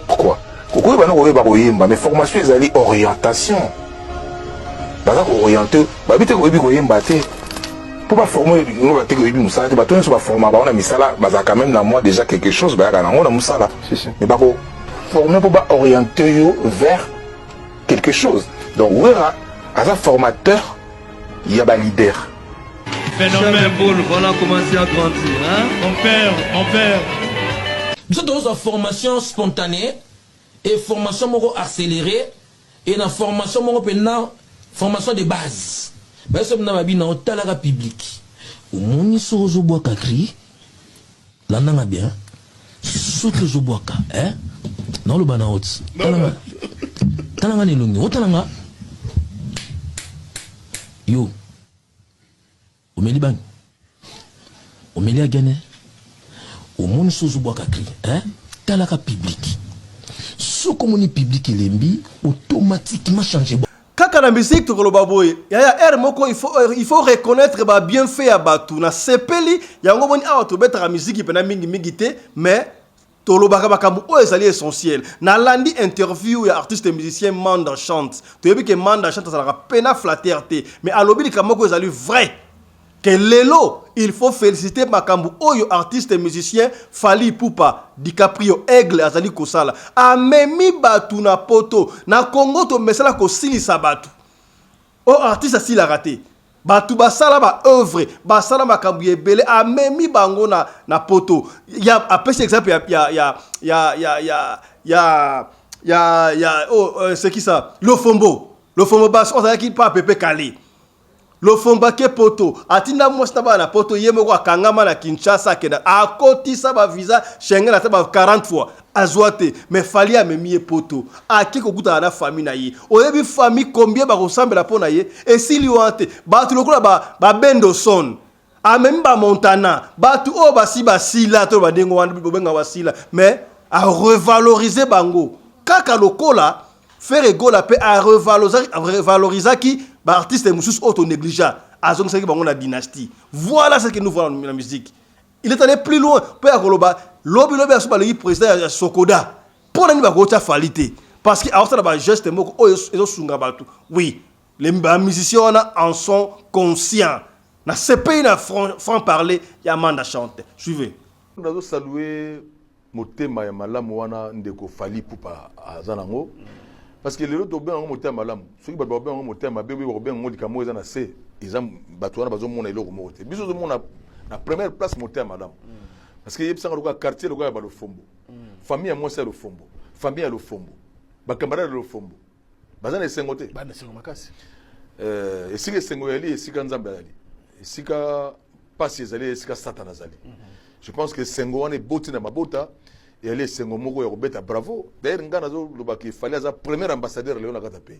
Pourquoi? Pourquoi il va pas mais formation, ils allaient orientation. Parce que orienter, babite ko yebi ko yemba te. Pour pas former, nous va te ko yebi musala te, ba to so ba former ba on a misala, ba za quand même dans moi déjà quelque chose, ba ya na on a musala. Mais ba ko former pour pas orienter yo vers quelque chose. Donc Wera, as un formateur, il y a ba leader. Phénomène boule, voilà comment c'est à grandir, hein? Mon père. Nous sommes dans une formation spontanée et formation accélérée et dans formation formation de base. Mais ça n'a pas dans talaga public. Au monde so zo bois kakri. Là n'a bien. Saute le zo bois hein? Non le banaout. talanga nelongi otalanga yo omeli bangi omeli agene omoni sozo bwaka cri talaka public soko moni public elembi automatiquement changer kaka na musique tokoloba boye yaya air moko il faut reconnaître ba bienfait ya batu na sepeli yango boni awa tobetaka musique pena mingi te mais tolobaka makambo oyo ezali essentiel na landi interview ya artiste musicien Manda chante toyebi ke Manda chante azalaka pena flatteur te mais alobi likambo moko ezali vrai que lelo il faut féliciter makambo oyo artiste musicien Fally Ipupa DiCaprio Aigle azali kosala amemi batu na poto na Congo to mesala ko silisa batu o artiste asila raté batu basala ba œuvre basala makambo ebele amemi bango na poto ya apesi exemple c'est qui ça le Fombo bas on a qui pas Pepe Kale le Fombake poto atinda mwasta ba na poto yemoko akangama na Kinshasa kena akotisa ba visa Schengen ata ba 40 fois azwate mais Fally amemi poto akiko kuta na famille na ye oyebi famille combien ba ressemble pona ye et s'il wante ba tu lokola ba bendo son amemi ba Montana ba tu o ba sila to ba dengo wana benga wasila mais a revaloriser bango kaka lokola faire égola pe a revaloriser qui ba artiste musus auto négligeant azong seki bango na dynastie voilà ce que nous voyons dans la musique il est allé plus loin pe akoloba lobi asuba le président ya Sokoda pour nani ba gocha falite parce que alors ça ba geste moko oyo sunga batu oui les musiciens en sont conscients na ce pays na franc parler ya Manda chante suivez nous saluer motema ya malamu wana ndeko Fally Ipupa azanango parce que les autres bien ont monté à malam ceux qui ont monté à ma bébé ont bien monté comme ils en a c'est ils ont battu on a besoin de mon élo monté bisous de mon la première place monté à madame parce que il y a un quartier le gars ba le Fombo famille à moi c'est le Fombo famille à le Fombo ba camarade le Fombo bazana les sengote ba na sengo makasi et si les sengo yali et si kanzamba yali et si ka passe yali et si ka satana zali je pense que sengo on est botti na mabota et les sengo moko ya robeta bravo d'ailleurs ngana zo lobaki fallait za premier ambassadeur Léon Nakata pays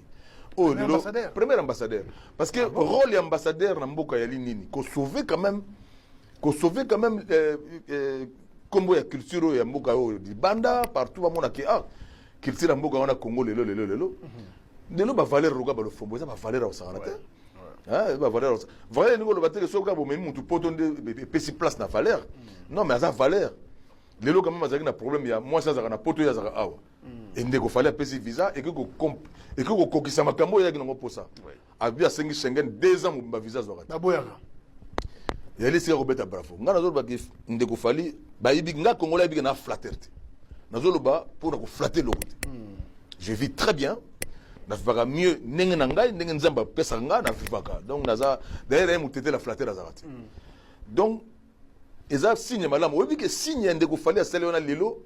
oh le premier ambassadeur parce que rôle ambassadeur na mboka ya nini ko sauver quand même combo ya culture ya mboka yo di banda partout ba mona ki culture ya mboka wana Congo lelo lelo ba valeur roga ba le Fombo ça ba valeur au Sarate ba valeur valeur ngo lo bateke soka bo même mutu potonde pesi place na valeur non mais ça valeur lelo quand même azaki na problème ya moi ça zaka na poto ya zaka awa et ndeko Fally apesi visa et que ko kokisa makambo ya kinongo posa abi asengi Schengen 2 ans ba visa zaka taboyaka yali sika robeta bravo ngana zo ba ndeko Fally ba yibi nga Congo la yibi na flatterté nazo ba pour na ko flatter le route je vis très bien na vivaka mieux ndenge na ngai ndenge nzamba pesa nga na vivaka donc naza d'ailleurs mu tete la flatter azakati donc eza signe malamu oyebi ke signe ndeko Fally asali wana lelo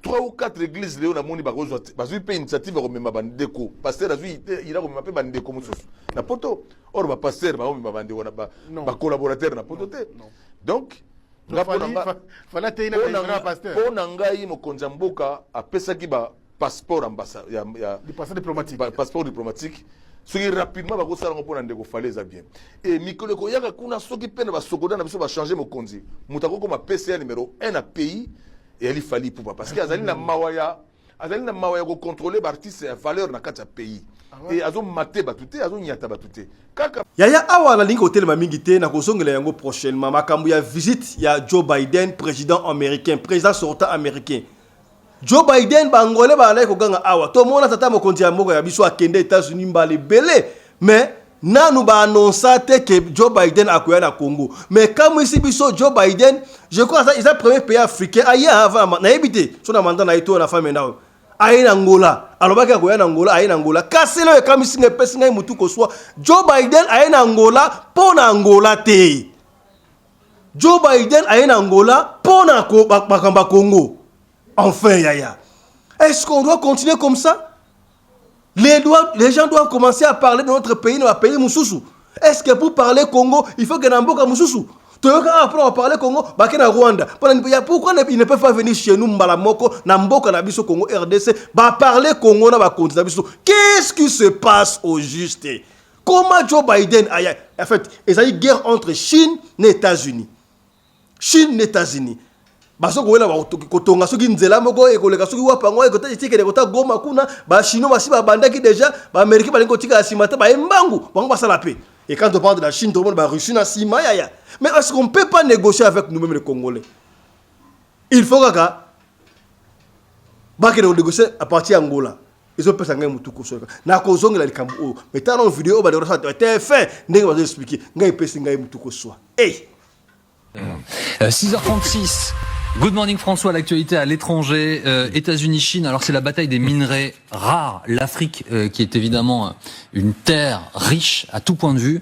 3 ou 4 églises lelo na moni bakozwa bazwi pe initiative ya komema bandeko pasteur azwi ila komema pe bandeko mosusu na poto or ba pasteur ba komema bandeko na ba collaborateur na poto te donc Fally te ina ka pasteur pona ngai mokonza mboka apesaki ba passeport ambassade ya passeport diplomatique soki rapidement bakosala ngo pona ndeko Fally eza bien et mikolo ko yaka kuna soki pena ba Sokoda na biso ba changer mokonzi mutako ko ma PCA numéro 1 à pays et ali Fally Ipupa parce que azali na mawaya ko contrôler ba artiste ya valeur na kati ya pays et azo maté batute azo nyata batute kaka yaya awa na lingi hotel mamingi te na kozongela yango prochainement makambo ya visite ya Joe Biden président sortant américain Joe Biden bangole balai ko ganga awa to mona tata mokonzi ya moko ya biso akende États-Unis mbale belé mais nanu ba annoncer que Joe Biden akoya na Congo mais comme ici biso Joe Biden je crois ça il est premier pays africain aïe avant na ebité so na mandat na ito na femme na aïe na Angola alobaki akoya na Angola aïe na Angola kaselo e comme singa pesi ngai mutu ko soit Joe Biden aïe na Angola po na Angola te Joe Biden aïe na Angola po na bakamba Congo. Enfin, Yaya. Est-ce qu'on doit continuer comme ça? Les gens doivent commencer à parler de notre pays, de notre pays Moussoussou. Est-ce que pour parler Congo, il faut que Namboka Moussoussou? Après, on va parler Congo, Bakena Rwanda. Pourquoi ils ne peuvent pas venir chez nous, Mbalamoko, Namboka, Nabiso, Congo, RDC, parler Congo, Nabiso. Qu'est-ce qui se passe au juste? Comment Joe Biden a. En fait, il y a une guerre entre Chine et États-Unis. Chine et États-Unis. Parce que là, kotonga soki nzela moko ekoleka soki wapango ekota tikele kota goma kuna ba chino basi ba bandaki déjà ba américain balingo tika simata ba embangu bango basala paix. Et quand on parle de la Chine, tout le monde va Russie na sima ya. Mais est-ce qu'on peut pas négocier avec nous-mêmes les Congolais? Il faut que ba que négocier à partir d'Angola. Ils ont pensé ngam mutuko so. Na kozonga la likambo. Mais tant dans vidéo ba de ça était fait, ndenge va expliquer. Ngai pesi ngai mutuko so. Hey. 6h36. Good morning François, l'actualité à l'étranger, États-Unis, Chine. Alors c'est la bataille des minerais rares, l'Afrique qui est évidemment une terre riche à tout point de vue.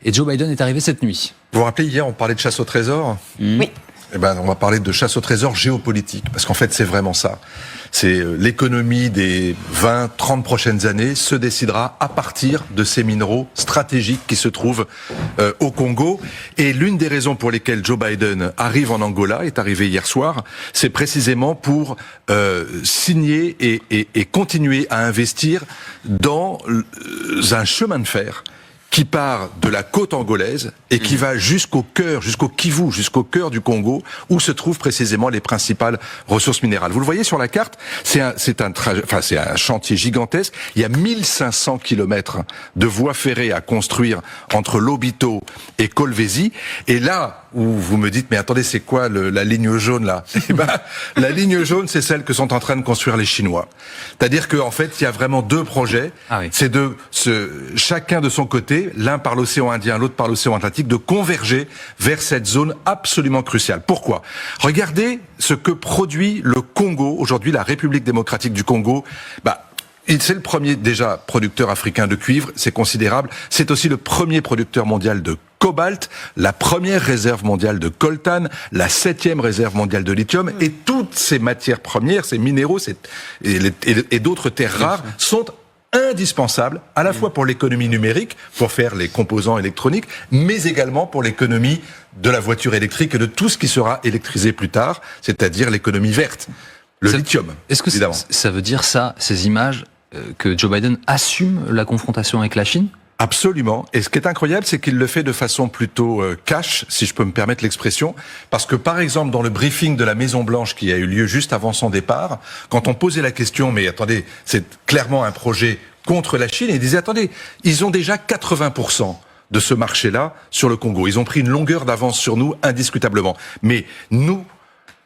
Et Joe Biden est arrivé cette nuit. Vous vous rappelez, hier on parlait de chasse au trésor? Oui. Eh ben, on va parler de chasse au trésor géopolitique, parce qu'en fait c'est vraiment ça. C'est l'économie des 20-30 prochaines années se décidera à partir de ces minéraux stratégiques qui se trouvent au Congo. Et l'une des raisons pour lesquelles Joe Biden arrive en Angola, est arrivé hier soir, c'est précisément pour signer et continuer à investir dans un chemin de fer qui part de la côte angolaise et qui va jusqu'au cœur, jusqu'au Kivu, jusqu'au cœur du Congo, où se trouvent précisément les principales ressources minérales. Vous le voyez sur la carte, c'est un chantier gigantesque. Il y a 1500 kilomètres de voies ferrées à construire entre Lobito et Kolwezi. Et là où vous me dites, mais attendez, c'est quoi la ligne jaune là? Eh ben, la ligne jaune, c'est celle que sont en train de construire les Chinois. C'est-à-dire qu'en fait, il y a vraiment deux projets. Ah oui. C'est chacun de son côté, l'un par l'océan Indien, l'autre par l'océan Atlantique, de converger vers cette zone absolument cruciale. Pourquoi? Regardez ce que produit le Congo, aujourd'hui la République démocratique du Congo. C'est le premier déjà producteur africain de cuivre, c'est considérable. C'est aussi le premier producteur mondial de cobalt, la première réserve mondiale de coltan, la 7e réserve mondiale de lithium, et toutes ces matières premières, ces minéraux et d'autres terres rares sont indispensables à la fois pour l'économie numérique, pour faire les composants électroniques, mais également pour l'économie de la voiture électrique et de tout ce qui sera électrisé plus tard, c'est-à-dire l'économie verte, le lithium. Est-ce que ça veut dire ça, ces images, que Joe Biden assume la confrontation avec la Chine? Absolument. Et ce qui est incroyable, c'est qu'il le fait de façon plutôt cash, si je peux me permettre l'expression, parce que par exemple dans le briefing de la Maison Blanche qui a eu lieu juste avant son départ, quand on posait la question, mais attendez, c'est clairement un projet contre la Chine, il disait attendez, ils ont déjà 80% de ce marché-là sur le Congo. Ils ont pris une longueur d'avance sur nous indiscutablement. Mais nous,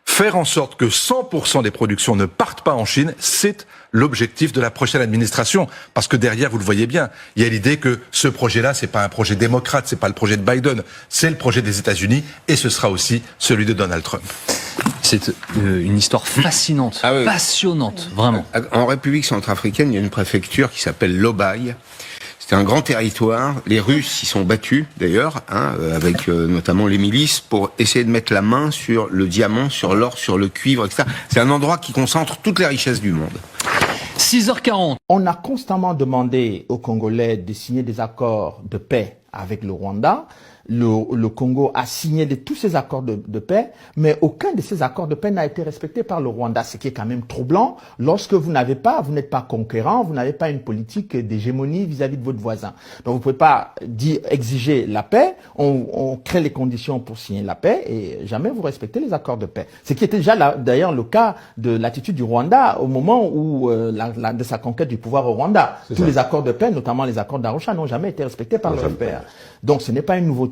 faire en sorte que 100% des productions ne partent pas en Chine, c'est l'objectif de la prochaine administration. Parce que derrière, vous le voyez bien, il y a l'idée que ce projet-là, c'est pas un projet démocrate, c'est pas le projet de Biden, c'est le projet des États-Unis et ce sera aussi celui de Donald Trump. C'est une histoire fascinante, passionnante, vraiment. En République centrafricaine, il y a une préfecture qui s'appelle Lobaye. C'est un grand territoire. Les Russes y sont battus, d'ailleurs, avec notamment les milices, pour essayer de mettre la main sur le diamant, sur l'or, sur le cuivre, etc. C'est un endroit qui concentre toutes les richesses du monde. 6h40. On a constamment demandé aux Congolais de signer des accords de paix avec le Rwanda. Le Congo a signé tous ces accords de paix, mais aucun de ces accords de paix n'a été respecté par le Rwanda, ce qui est quand même troublant lorsque vous n'êtes pas conquérant, vous n'avez pas une politique d'hégémonie vis-à-vis de votre voisin. Donc vous ne pouvez pas exiger la paix, on crée les conditions pour signer la paix et jamais vous respectez les accords de paix. Ce qui était déjà d'ailleurs le cas de l'attitude du Rwanda au moment où de sa conquête du pouvoir au Rwanda. Tous les accords de paix, notamment les accords d'Arusha, n'ont jamais été respectés par le FPR. Donc ce n'est pas une nouveauté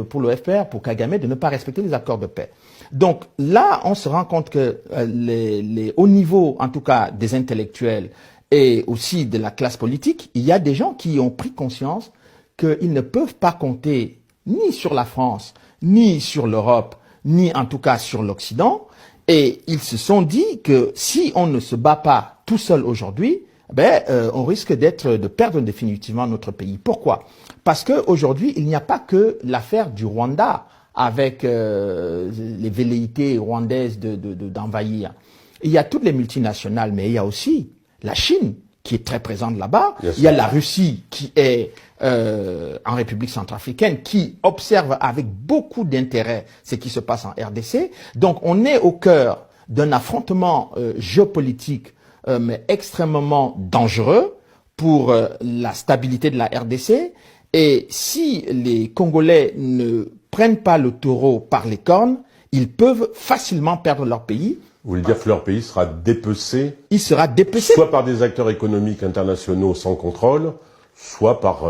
pour le FPR, pour Kagame, de ne pas respecter les accords de paix. Donc là, on se rend compte que les hauts niveaux, en tout cas des intellectuels et aussi de la classe politique, il y a des gens qui ont pris conscience qu'ils ne peuvent pas compter ni sur la France, ni sur l'Europe, ni en tout cas sur l'Occident. Et ils se sont dit que si on ne se bat pas tout seul aujourd'hui, on risque de perdre définitivement notre pays. Pourquoi? Parce qu'aujourd'hui, il n'y a pas que l'affaire du Rwanda avec les velléités rwandaises d'envahir. Il y a toutes les multinationales, mais il y a aussi la Chine qui est très présente là-bas. Il y a la Russie qui est en République centrafricaine, qui observe avec beaucoup d'intérêt ce qui se passe en RDC. Donc on est au cœur d'un affrontement géopolitique mais extrêmement dangereux pour la stabilité de la RDC. Et si les Congolais ne prennent pas le taureau par les cornes, ils peuvent facilement perdre leur pays. Vous voulez dire que leur pays sera dépecé? Il sera dépecé. Soit par des acteurs économiques internationaux sans contrôle, soit par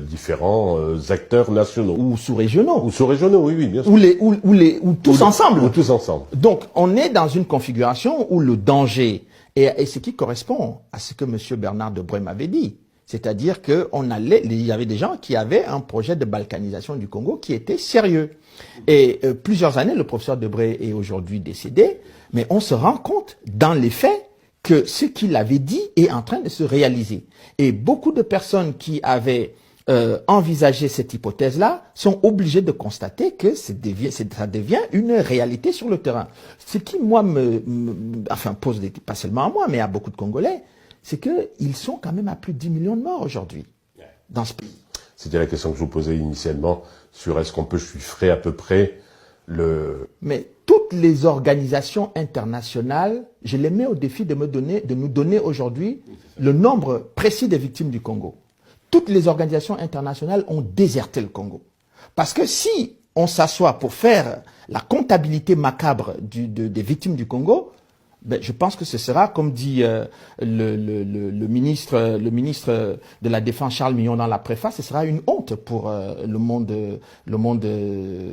différents acteurs nationaux. Ou sous-régionaux. Ou sous-régionaux, oui, oui, bien sûr. Ou tous ensemble. Ou tous ensemble. Donc, on est dans une configuration où le danger, et ce qui correspond à ce que M. Bernard Debré m'avait dit, c'est-à-dire il y avait des gens qui avaient un projet de balkanisation du Congo qui était sérieux. Et plusieurs années, le professeur Debré est aujourd'hui décédé, mais on se rend compte dans les faits que ce qu'il avait dit est en train de se réaliser. Et beaucoup de personnes qui avaient envisagé cette hypothèse-là sont obligées de constater que ça devient une réalité sur le terrain. Ce qui, moi, pose pas seulement à moi, mais à beaucoup de Congolais, c'est qu'ils sont quand même à plus de 10 millions de morts aujourd'hui dans ce pays. C'était la question que je vous posais initialement sur est-ce qu'on peut chiffrer à peu près le... Mais toutes les organisations internationales, je les mets au défi de nous donner aujourd'hui le nombre précis des victimes du Congo. Toutes les organisations internationales ont déserté le Congo. Parce que si on s'assoit pour faire la comptabilité macabre des victimes du Congo, ben, je pense que ce sera, comme dit le ministre de la Défense Charles Mignon dans la préface, ce sera une honte pour le monde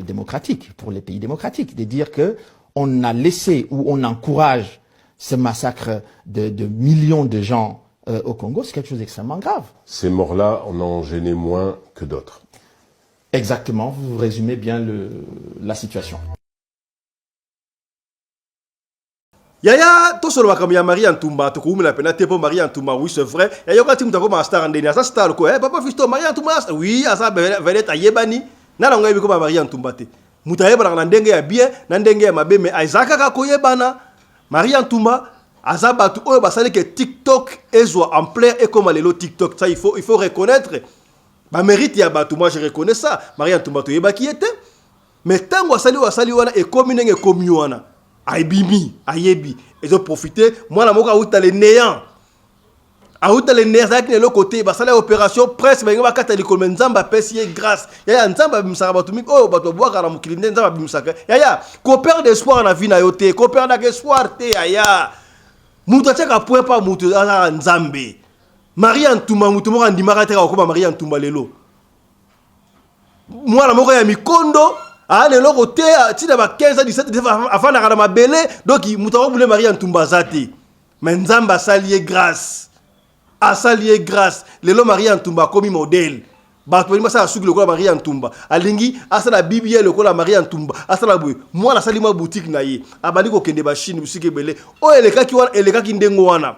démocratique, pour les pays démocratiques, de dire que on a laissé ou on encourage ce massacre de millions de gens au Congo. C'est quelque chose d'extrêmement grave. Ces morts-là, on en gênait moins que d'autres. Exactement, vous résumez bien la situation. Yaya, tout seul comme ya Marie Ntumba, tu connais la peine pour Marie Ntumba, oui c'est vrai. Yaya quand tu me t'as star en ça star quoi, papa fisto Marie Ntumba, oui, ça vedette à Yebani, na la ngai comme Marie Ntumba te. Mutayeba na ndenge ya bien, na ndenge ya mabe mais Isaac ka koyebana. Marie Ntumba azaba tu oyo basali que TikTok ezwa en plein et comme lelo TikTok, ça il faut reconnaître. Ba mérite ya batu, moi je reconnais ça. Marie Ntumba to yeba qui était. Mais tango wasali wana e comme ndenge comme wana. Aibimi, ayebi, ils ont profité. Moi, la moka outa les néants. Outa les néants, c'est de l'autre côté. Bah, ça l'opération presse, mais il va cataloguer comme Nzamba pessier grâce. Yaya Nzamba bimsaka batumik. Oh, bato bois kara mukilinde Nzamba bimsaka. Yaya, coopère d'espoir na vie na yote, coopère d'espoir te yaya. Muta tchaka point pas mutu ala Nzambe. Marie Ntumba mutu mo andimaka te ka ko Marie Ntumba lelo. Moi la moka ya mikondo. Ah, le côté, tu n'as pas 15 ans, 17 ans, avant de ma belle, donc il m'a voulu Marie Ntumba Zati. Mais Nzamba salier grâce. A salier grâce. Le lo Marie Ntumba comme modèle. Bah, tu vois, ça a su le Marie Ntumba. Alingi, a ça la Bible, le col Marie Ntumba. A ça la bouille. Moi, la salima boutique naïe. Abadi ko kende bachine, ou si que belé. Oh, et les cas qui n'dengoana.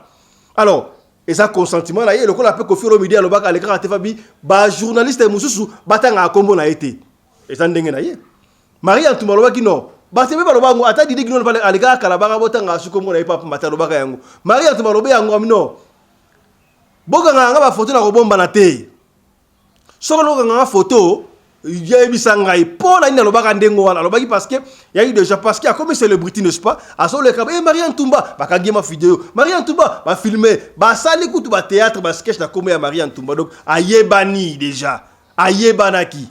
Alors, et ça consentiment naïe, le col a peu confié au midi à l'obaka, les gars, Fabi, bah, journaliste et moussou, batang à combo na été. Et ça n'dengue naïe. Marie Ntumba loba kino basi be baloba ngo ata didi kino pale alika kalabaka botanga suko mo na ipa mata lobaka yango Marie Ntumba lobe yango amino boka nga ba photo na robomba na te soko loka nga photo ya bisanga ipola ina lobaka ndengo wana lobaki parce que il y a eu déjà parce qu'il y a comme célébrité n'est-ce pas à so le ka Marie Ntumba bakagi ma vidéo Marie Ntumba ba filmer ba sali kutu ba théâtre ba sketch na comme ya Marie Ntumba donc ayebani déjà ayebanaki.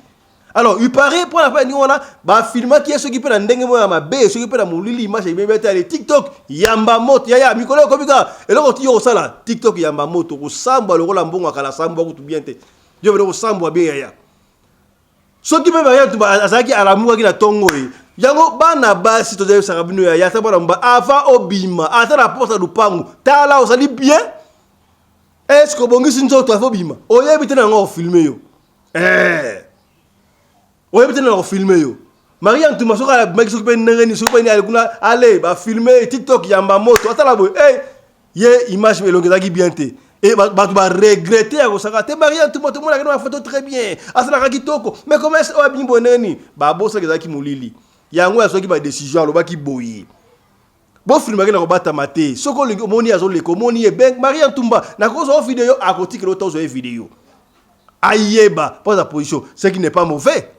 Alors, il paraît pour la fin on a ba filma qui est ce qui peut ndenge mo ya mabe ce qui peut na mulili image et mettre les TikTok yamba moto yaya mikolo komika et là on tire au sala TikTok yamba moto ko samba le rola mbongo kala samba ko tout bien te je veux dire samba bien yaya ce qui peut varier tout azaki alamu ki na tongo yango bana basi to desa kabino yaya ta bana mba avant obima ata la porte du pangu ta la osali bien est-ce que bongi sinzo to obima oyebite na ngo filmer yo oye peut-être on filmer yo Marie Ntumba soka la mec soka nengeni soka ni alekuna allez ba filmer TikTok yamba moto atala boy ye image melongeza ki bien te et ba regretter à osaka te Marie Ntumba tout le monde a une photo très bien asala ka kitoko mais comment est-ce o bimbo neni ba bosa ke zaki mulili yango ya soki ba décision lo ba ki boyi bo filmer na ko bata maté soko moni azo le komoni e ben Marie Ntumba na ko zo vidéo à côté que l'autre zo vidéo ayeba pour sa position, ce qui n'est pas mauvais.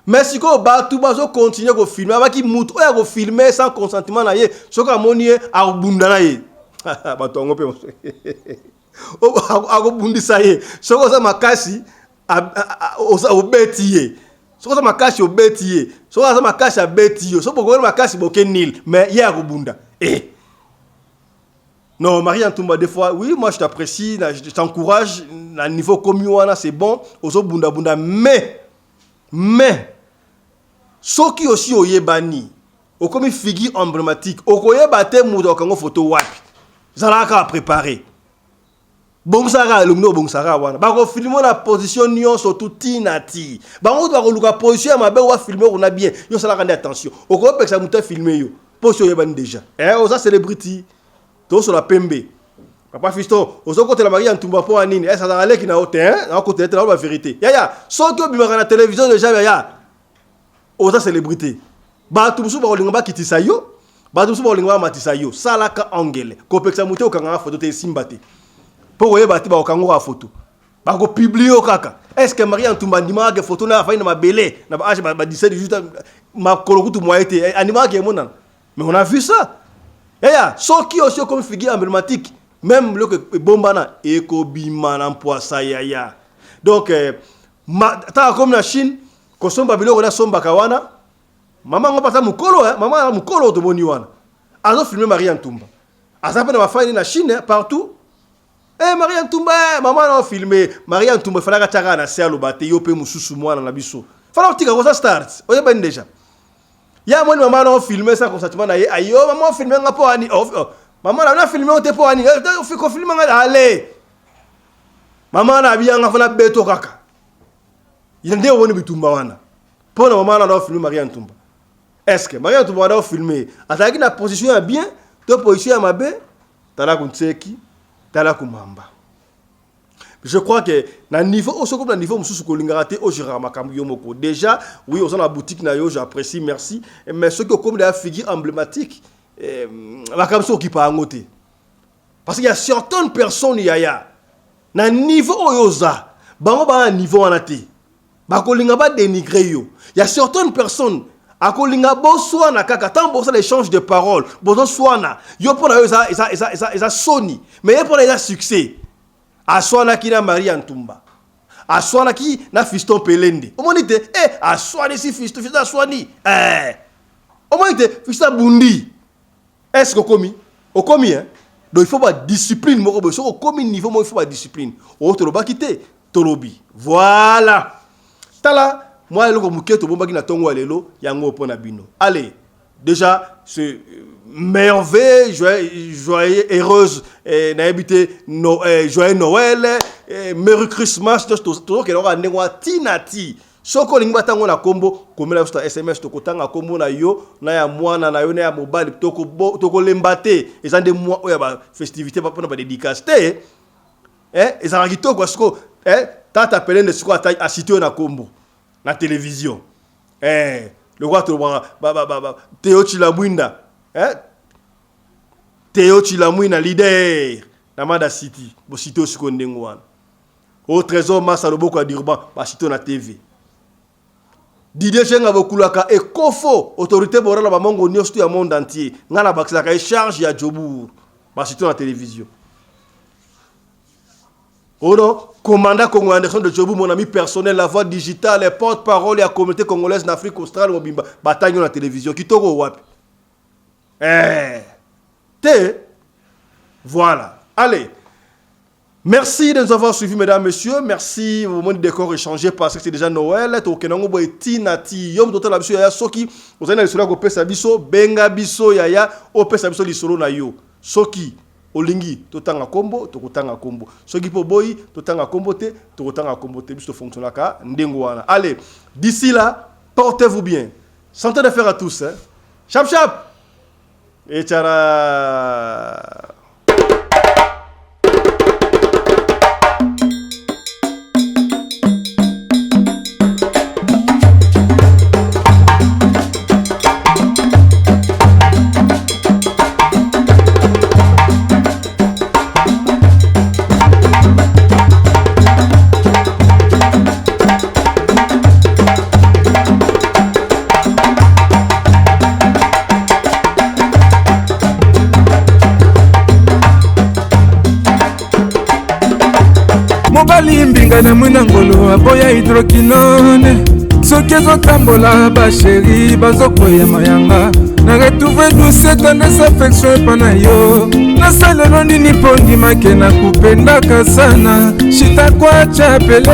Mais si ko ba tout bazo continuer ko filmer avec mout o ya ko filmer sans consentement na ye so ka moni a bunda na ye ba tongo pe o a ko bundi sa ye so ko sa makasi o beti ye so ko sa makasi o beti ye so ko sa makasi a beti yo so ko makasi boke nil mais ye a ko bunda non, Marie-Antoumba, des fois, oui, moi je t'apprécie, je t'encourage, à niveau commun, c'est bon, oso bunda bunda, mais, ce qui aussi au yebani, au comme figure emblématique, au koye bate moudo kango photo wapi, zalaka préparé. Bon sara, lumno bon sara wana. Ba ko filmer la position nyon surtout tinati. Ba on doit luka position ma be wa filmer on a bien. Yo sala rendre attention. Au ko pe ça mouta filmer yo. Position yebani déjà. Osa celebrity. To sur la pembe. Papa fiston, ozo côté la Marie-Antoumba po anini. Ça dans aller qui na hôtel, hein, na côté la vérité. Ya, so que bimaka na télévision déjà ya. Oza célébrité. Ba tumsu ba olinga ba kitisa yo. Ba tumsu ba olinga ba matisa yo. Salaka angele. Ko peksa muté o kanga photo te simbate. Pour oye bati ba o kanga wa photo. Ba ko publier o kaka. Est-ce que Marie-Antoumba ndima ke photo na fa na ma belé na ba age ba 17 juste ma kolokutu moité anima ke mona. Mais on a vu ça. Ce qui aussi comme figure emblématique, même le bombana eko bimana poisa ya. Donc ta comme la Chine, ko somba bilo na somba kawana, maman on pasa mukolo maman mukolo to boni wana. Azo filmer Marie-Antoumba. Aza pe na fa na Chine partout. Marie-Antoumba, maman on filmer Marie-Antoumba fala ka tara na selo bate yo pe mususu mwana na biso. Fala tika ko ça start. Oye ben déjà. Ya moi maman on filmer ça consentement na ye ayo maman filmer nga po ani maman na filmer on te po ani on fait ko filmer nga allez maman na biya nga fana beto kaka yende woni bitumba wana po na maman na filmer Marie-Antoumba est-ce que Marie-Antoumba na filmer ataki na position ya bien to position ya mabe tala kuntseki tala kumamba. Je crois que na niveau aussi comme na niveau mususu ko lingaraté au jira makambo yomoko déjà oui au la boutique na yo j'apprécie merci mais ce que comme des figures emblématiques makambo qui pa ngoté parce qu'il y a certaines personnes yaya na niveau oyoza bango ba niveau anaté ba ko linga ba dénigrer yo il y a certaines personnes a ko linga bo swana kaka tant pour ça l'échange de paroles bo swana yo pour na yo ça soni mais pour na succès Aswana ki na Marie-Antoumba. Aswana ki na Fiston Pelende. Omonite, aswani si Fiston aswani. Omonite, Fiston Bundi. Est-ce que komi? Okomi hein. Donc il faut pas discipline moko bo so komi niveau mo il faut pas discipline. O to ba kité tolobi. Voilà. Tala moi le ko muketo bomba ki na tongo lelo yango pona bino. Allez, déjà c'est merveille, joyeux, heureuse, joyeux Noël, Merry Christmas, tout que l'on a négocié tinati. Soko lingba tango na kombo, comme la SMS to kotanga kombo na yo, na ya mwana na yo na ya mobile toko lembate, et ça des mois oya ba festivité pas pour ba dédicacer. Et ça ragito quoi soko, tata pelende soko a cité na kombo na télévision. Le roi Théo Chilamwinda. Théo Chilamwinda, leader. Namada City. Bo cité au Sikondengouane. Au trésor Massa Loboko à Durban. Ba cité na TV. Didier Chenga Bokulaka et Kofo. Autorité Borala Bamongo Nyostu à monde entier. Ngana Baxaka et charge ya Djobour. Ba cité na télévision. Oh non, commandant Congo Anderson de Djobour, mon ami personnel, la voix digitale, les porte-parole et la communauté congolaise d'Afrique australe, Mobimba, bataille dans la télévision, qui toko wap. Voilà. Allez. Merci de nous avoir suivis, mesdames, messieurs. Merci au moment du décor échangé parce que c'est déjà Noël. Tokenango boy tinati. Yom total la biso yaya soki. Vous allez sur la go pesa biso, benga biso yaya, o pesa biso li solo na yo. Soki. Olingi, totanga kombo, tokotanga kombo. Soki po boy, totanga kombo te, tokotanga kombo te, biso fonctionne ka ndengo wana. Allez, d'ici là, portez-vous bien. Santé de fer à tous. Hein. Chap chap. Et tchara. nga na mwina ngolo aboya hydroquinone soki ezotambola basheri bazokoyema yanga na retrouve douce tendresse affection epa na yo nasalelo nini mpo ndimake nakupendaka sana shitakwacha pele